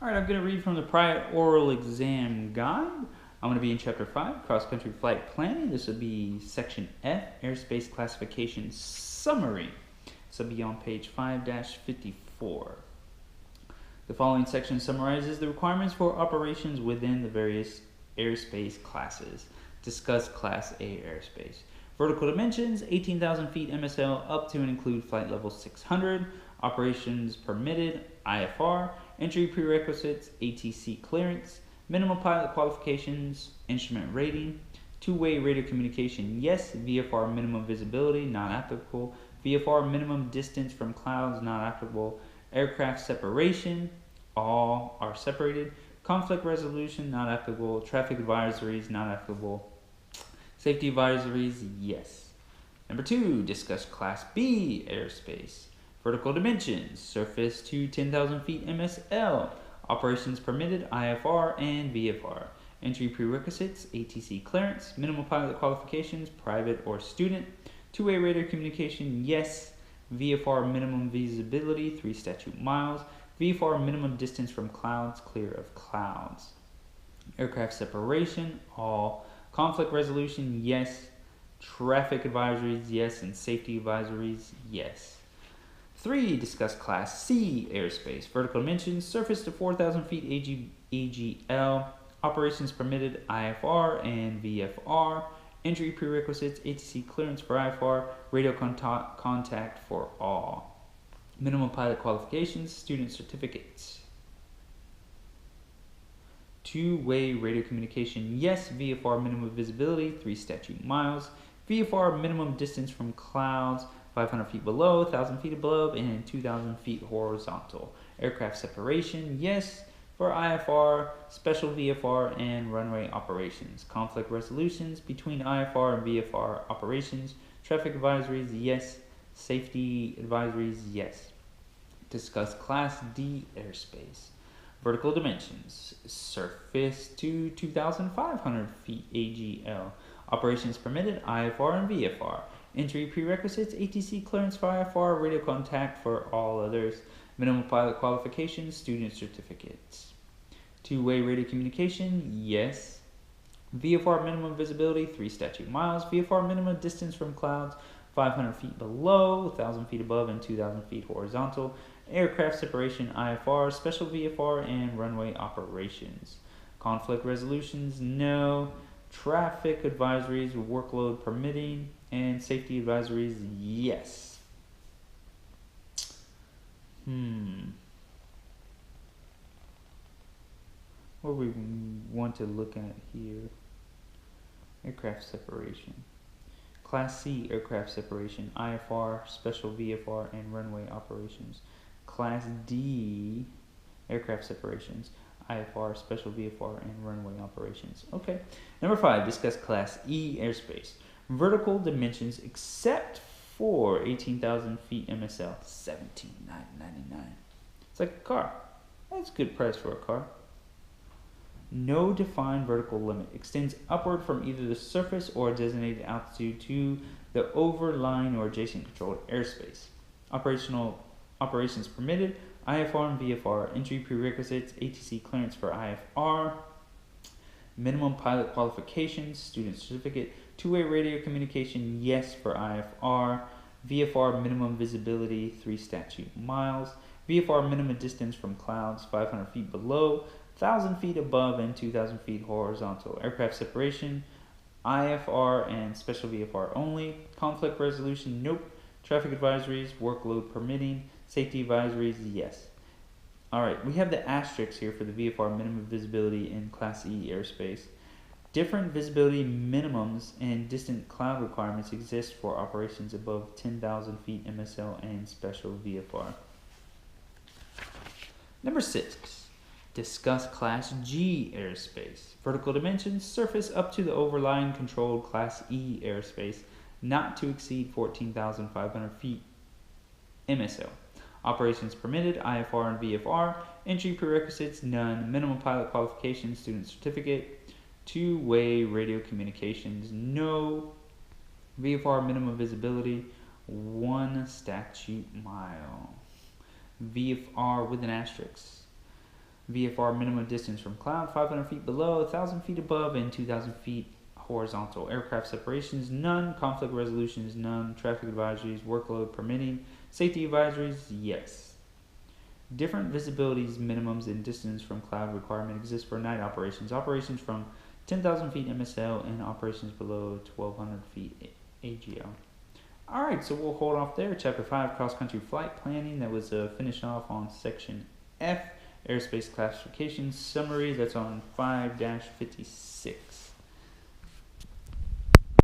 Alright, I'm going to read from the Private Oral Exam Guide. I'm going to be in Chapter 5, Cross Country Flight Planning. This will be Section F, Airspace Classification Summary. This will be on page 5-54. The following section summarizes the requirements for operations within the various airspace classes. Discuss Class A airspace. Vertical dimensions, 18,000 feet MSL up to and include flight level 600. Operations permitted, IFR. Entry prerequisites, ATC clearance. Minimum pilot qualifications, instrument rating. Two-way radio communication, yes. VFR minimum visibility, not applicable. VFR minimum distance from clouds, not applicable. Aircraft separation, all are separated. Conflict resolution, not applicable. Traffic advisories, not applicable. Safety advisories, yes. Number 2, discuss Class B airspace. Vertical dimensions, surface to 10,000 feet MSL. Operations permitted, IFR and VFR. Entry prerequisites, ATC clearance. Minimum pilot qualifications, private or student. Two-way radio communication, yes. VFR minimum visibility, 3 statute miles. VFR minimum distance from clouds, clear of clouds. Aircraft separation, all. Conflict resolution, yes. Traffic advisories, yes. And safety advisories, yes. 3, discuss Class C airspace. Vertical dimensions, surface to 4,000 feet AGL. Operations permitted, IFR and VFR. Entry prerequisites, ATC clearance for IFR. Radio contact for all. Minimum pilot qualifications, student certificates. Two-way radio communication, yes. VFR minimum visibility, 3 statute miles. VFR minimum distance from clouds, 500 feet below, 1,000 feet above, and 2,000 feet horizontal. Aircraft separation, yes. For IFR, special VFR, and runway operations. Conflict resolutions between IFR and VFR operations. Traffic advisories, yes. Safety advisories, yes. Discuss Class D airspace. Vertical dimensions, surface to 2,500 feet AGL. Operations permitted, IFR and VFR. Entry prerequisites, ATC clearance for IFR, radio contact for all others. Minimum pilot qualifications, student certificates. Two-way radio communication, yes. VFR minimum visibility, 3 statute miles. VFR minimum distance from clouds, 500 feet below, 1,000 feet above, and 2,000 feet horizontal. Aircraft separation, IFR, special VFR, and runway operations. Conflict resolutions, no. Traffic advisories, workload permitting, and safety advisories, yes. What we want to look at here, aircraft separation. Class C aircraft separation, IFR, special VFR, and runway operations. Class D aircraft separations, IFR, special VFR, and runway operations. Okay. Number 5, discuss Class E airspace. Vertical dimensions except for 18,000 feet MSL, $17,999. It's like a car. That's a good price for a car. No defined vertical limit. Extends upward from either the surface or designated altitude to the overlying or adjacent controlled airspace. Operations permitted, IFR and VFR. Entry prerequisites, ATC clearance for IFR. Minimum pilot qualifications, student certificate. Two-way radio communication, yes for IFR. VFR minimum visibility, 3 statute miles. VFR minimum distance from clouds, 500 feet below, 1,000 feet above, and 2,000 feet horizontal. Aircraft separation, IFR and special VFR only. Conflict resolution, nope. Traffic advisories, workload permitting. Safety advisories, yes. Alright, we have the asterisks here for the VFR minimum visibility in Class E airspace. Different visibility minimums and distant cloud requirements exist for operations above 10,000 feet MSL and special VFR. Number 6, discuss Class G airspace. Vertical dimensions, surface up to the overlying controlled Class E airspace, not to exceed 14,500 feet MSL. Operations permitted, IFR and VFR. Entry prerequisites, none. Minimum pilot qualifications, student certificate. Two-way radio communications, no. VFR minimum visibility, 1 statute mile. VFR with an asterisk. VFR minimum distance from cloud, 500 feet below, 1,000 feet above, and 2,000 feet horizontal. Aircraft separations, none. Conflict resolutions, none. Traffic advisories, workload permitting. Safety advisories, yes. Different visibilities, minimums, and distance from cloud requirement exist for night operations. Operations from 10,000 feet MSL and operations below 1,200 feet AGL. Alright, so we'll hold off there. Chapter 5, cross-country flight planning. That was finished off on section F, airspace classification summary. That's on 5-56.